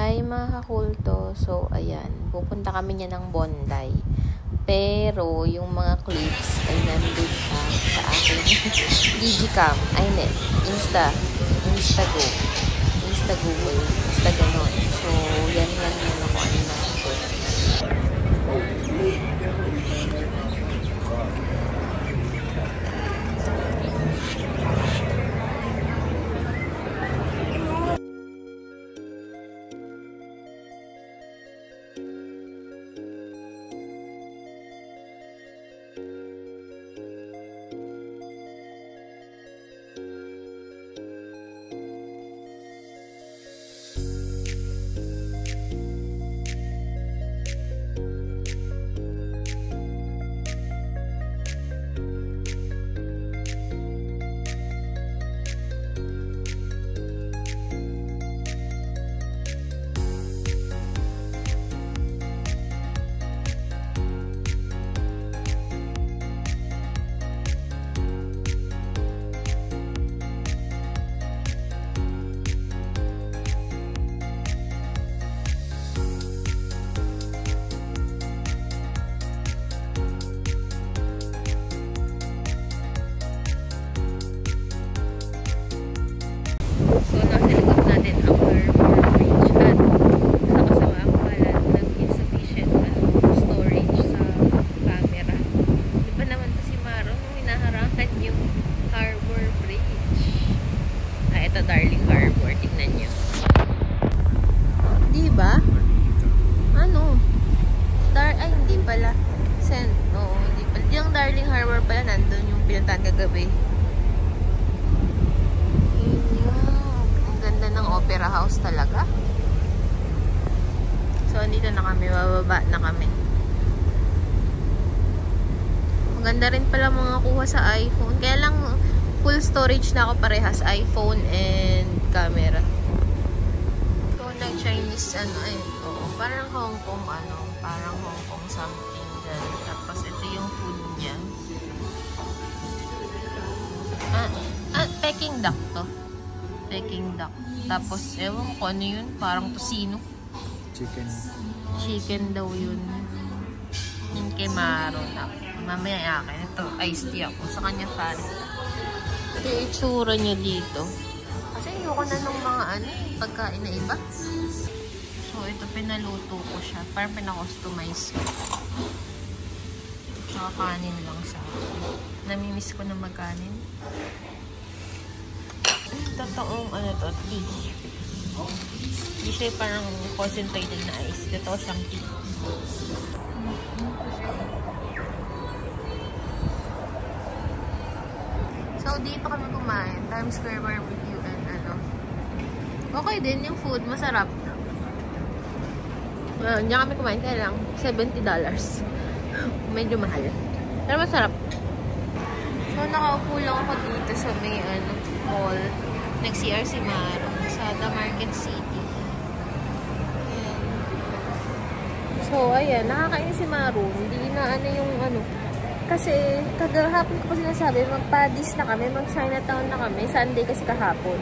Hi mga kakulto. So, ayan. Pupunta kami niya ng Bondi. Pero, yung mga clips ay nandun pa sa aking Digicam. Ay, net. Instago. Instagoogle. Insta ganon. So, yan yun ako. Ano nasa foot. So, nasa likod natin ang Harbor Bridge at sa kasamaan pala nag-insufficient storage sa camera. Di ba naman po si Maro nung hinaharangan yung Harbor Bridge? Ito Darling Harbor. Tignan nyo. Di ba? Ano? Ay, hindi pala. Oo, hindi pala. Yung Darling Harbor pala nandun yung pinuntahan kagabi. Ng Opera House talaga. So, andito na kami. Bababa na kami. Maganda rin pala mga kuha sa iPhone. Kaya lang, full storage na ako parehas. iPhone and camera. So, nag-Chinese, parang Hong Kong, parang Hong Kong something dyan. Tapos, ito yung food niya. Peking duck to. Peking duck. Tapos, ewan ko ano yun. Parang tosino. Chicken daw yun. Yun kay Maro na. Mamaya akin. Ito, iced tea ako. Sa kanya fan. Ito yung itsura niya dito. Kasi ayoko na ng mga pagkain na iba. So, ito pinaluto ko siya. Parang pinakustomize ko. Saka kanin lang sa akin. Namimiss ko na magkanin. Totoong tea. Hindi siya parang concentrated na ice. Ito siyang tea. So, dito kami kumain. Times Square barbecue and okay din yung food. Masarap. Diyan kami kumain. Kaya lang, $70. Medyo mahal. Pero masarap. So, nakaupo lang ako dito sa may mall. Nag-CR si Maro sa The Market City. Ayan. So, ayan. Nakakainis si Maro. Hindi na kasi kagahapon ko pa sinasabi, mag-Paddy's na kami, mag-Chinatown na kami. Sunday kasi kahapon.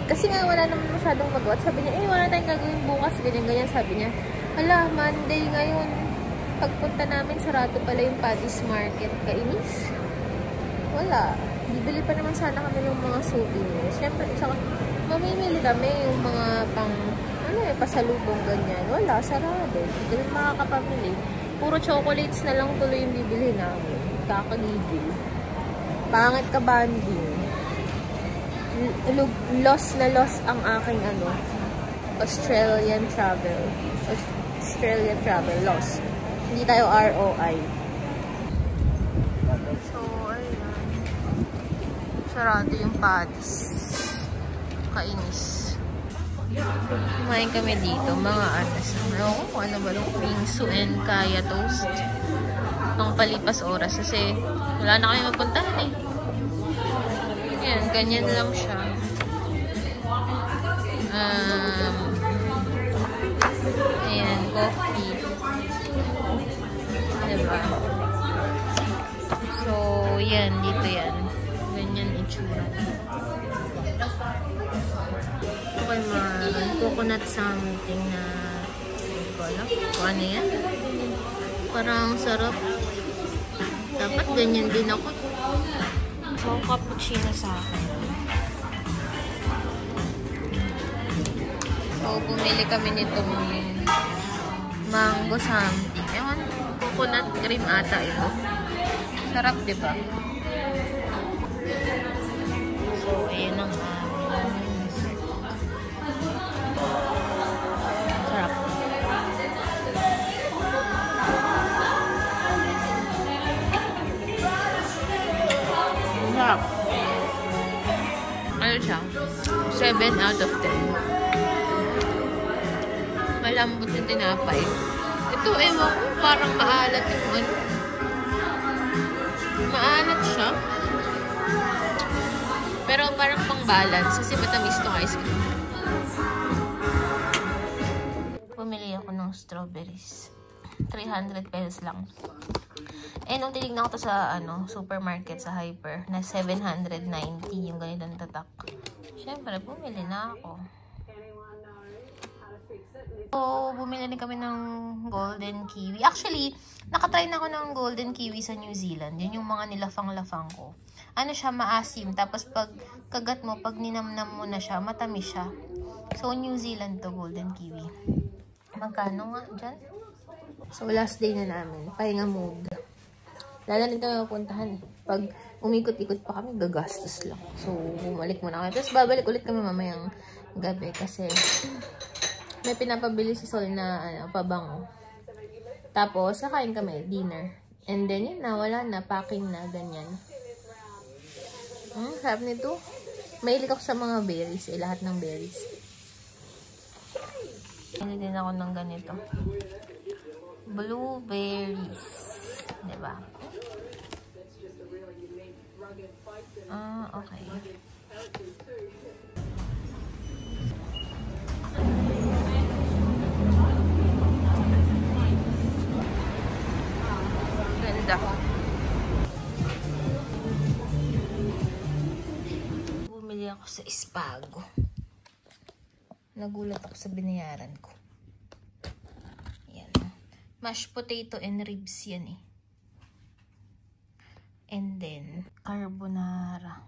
Kasi nga wala naman masyadong magawa. Sabi niya, wala tayong gagawin bukas. Ganyan-ganyan. Sabi niya, hala, Monday ngayon. Pagpunta namin, sarado pala yung Paddy's Market. Kainis? Wala. Bibili pa naman sana kami ng mga souvenirs. Siyempre, mamimili kami yung mga pasalubong ganyan. Wala, sarado. Hindi kami makakapamili. Puro chocolates na lang tuloy yung bibili namin. Kakagigil. Pangit ka banding. Loss na loss ang aking Australian travel. Lost. Hindi tayo ROI. Sarado yung Paddy's. Kainis. Kumain kami dito. Mga ano ba yung bingsu and kaya toast. Pang palipas oras. Kasi wala na kami magpuntahan Ayan, ganyan lang siya. Ayan, coffee. Diba? So, yan. Dito yan. Ganyan itsura. Okay, coconut something na hindi ko alam kung ano yan. Parang sarap. Dapat ganyan din ako. So, cappuccino sa akin. So, bumili kami nitong mango something. Ewan, coconut cream ata ito. Sarap, diba? So, ayan ang dessert. Sarap. Sarap. Ano siya? 7 out of 10. Malambot yung tinapay. Ito, ewan ko, parang maalat yung ano. Maalat siya. Pero parang pang-balance kasi matamis itong ice cream. Pumili ako ng strawberries. 300 pesos lang. Eh, nung tinignan ko to sa supermarket, sa Hyper, na 790 yung ganitong tatak. Siyempre, bumili na ako. So, bumili din kami ng golden kiwi. Actually, nakatry na ako ng golden kiwi sa New Zealand. Yun yung mga nilafang-lafang ko. Ano siya, maasim. Tapos pag kagat mo, pag ninamnam mo na siya, matamis siya. So, New Zealand to, golden kiwi. Magkano nga dyan? So, last day na namin. Pahinga mode. Lala rin kami mapuntahan eh. Pag umikot-ikot pa kami, gagastos lang. So, bumalik muna kami. Tapos, babalik ulit kami mamayang gabi kasi may pinapabili si Sol na pabango. Tapos, kakain kami, dinner. And then, yun na, wala na, packing na, ganyan. Sarap nito. Mahilig ako sa mga berries, lahat ng berries. Hindi din ako ng ganito. Blueberries. Diba? Okay. Ganda. Bumili ako sa Espago. Nagulat ako sa binayaran ko. Yan. Mashed potato and ribs yan eh. And then, carbonara.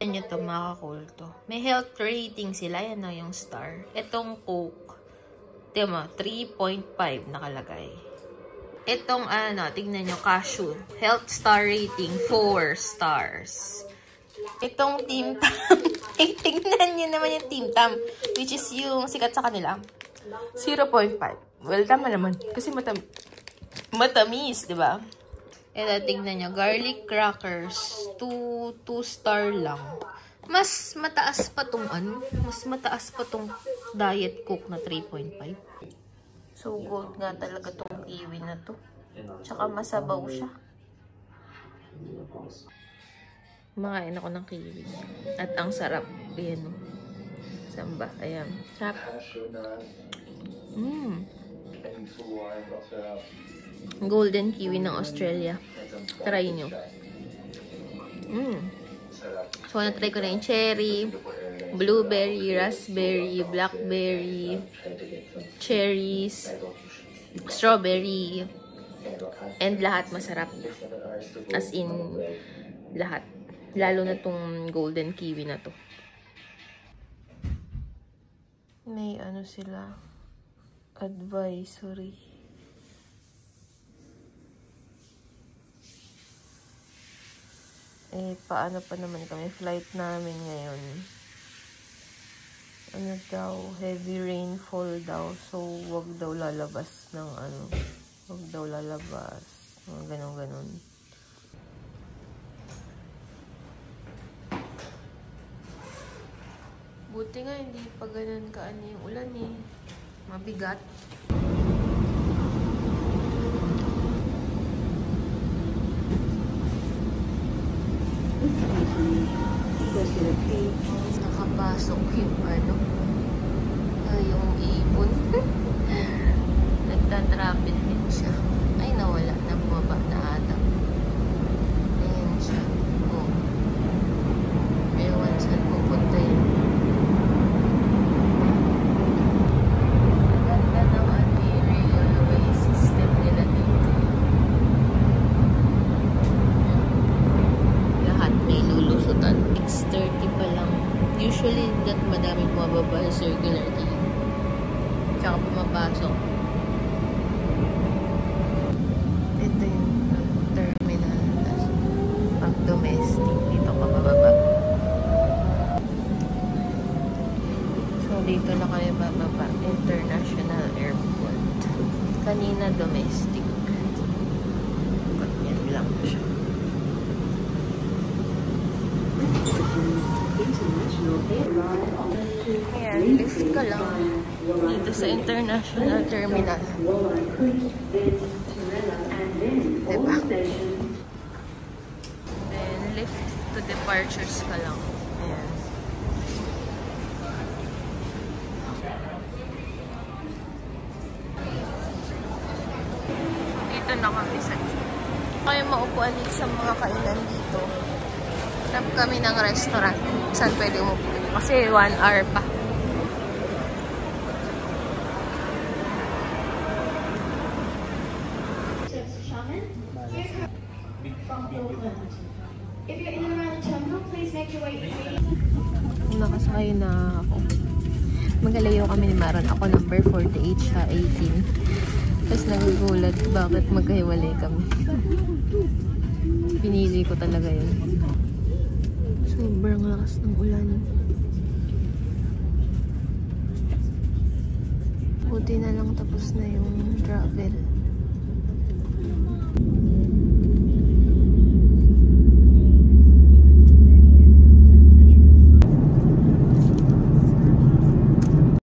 Yan nyo ito mga kakulto. May health rating sila. Yan na yung star. Itong Coke. Diba, 3.5 nakalagay. Itong tignan nyo, cashew. Health star rating, 4 stars. Itong Tim Tam. Tingnan nyo naman yung Tim Tam. Which is yung sikat sa kanila. 0.5. Well, tama naman. Kasi matamis, diba? Ito, tingnan nyo. Garlic crackers. 2 star lang. Mas mataas pa tong mas mataas pa tong Diet Coke na 3.5. So, gold nga talaga tong kiwi na to. Tsaka masabaw siya. Makain ako ng kiwi. At ang sarap. Ayan o. Samba. Ayan. Sarap. Golden kiwi ng Australia. Try nyo. So, na-try ko na yung cherry, blueberry, raspberry, blackberry, cherries, strawberry, and lahat masarap. As in, lahat. Lalo na tong golden kiwi na to. May sila, advisory. Paano pa naman kami? Flight namin ngayon. Daw, heavy rainfall daw. So, wag daw lalabas ng wag daw lalabas. Ganon. Buti nga, hindi pa ganun yung ulan eh. Mabigat. Nakapasok yung yung ibon. Nagtatravel din siya. Ay, nawala. Nababa na ata. Ayan siya. Oh. Ewan saan pupunta yun. MRT. Tsaka pumapasok. Ito yung terminal. Pag domestic, dito ka bababa. So, dito na kayo bababa. International Airport. Kanina domestic. Yan lang siya. Ayan, lift ka lang dito sa International Terminal. Diba? Then, lift to departures ka lang. Ayan. Dito na kami sa kayo maupuan dito sa mga kainan dito. Tap kami ng restaurant. Saan pwede umupo? Kasi 1 hour pa. Nakasakay na ako. Magalayo kami ni Maron. Ako number 48, siya 18. Tapos nagugulat bakit magkahiwalay kami. Pinili ko talaga yun. Sobrang lakas ng ulan. Buti na lang tapos na yung travel.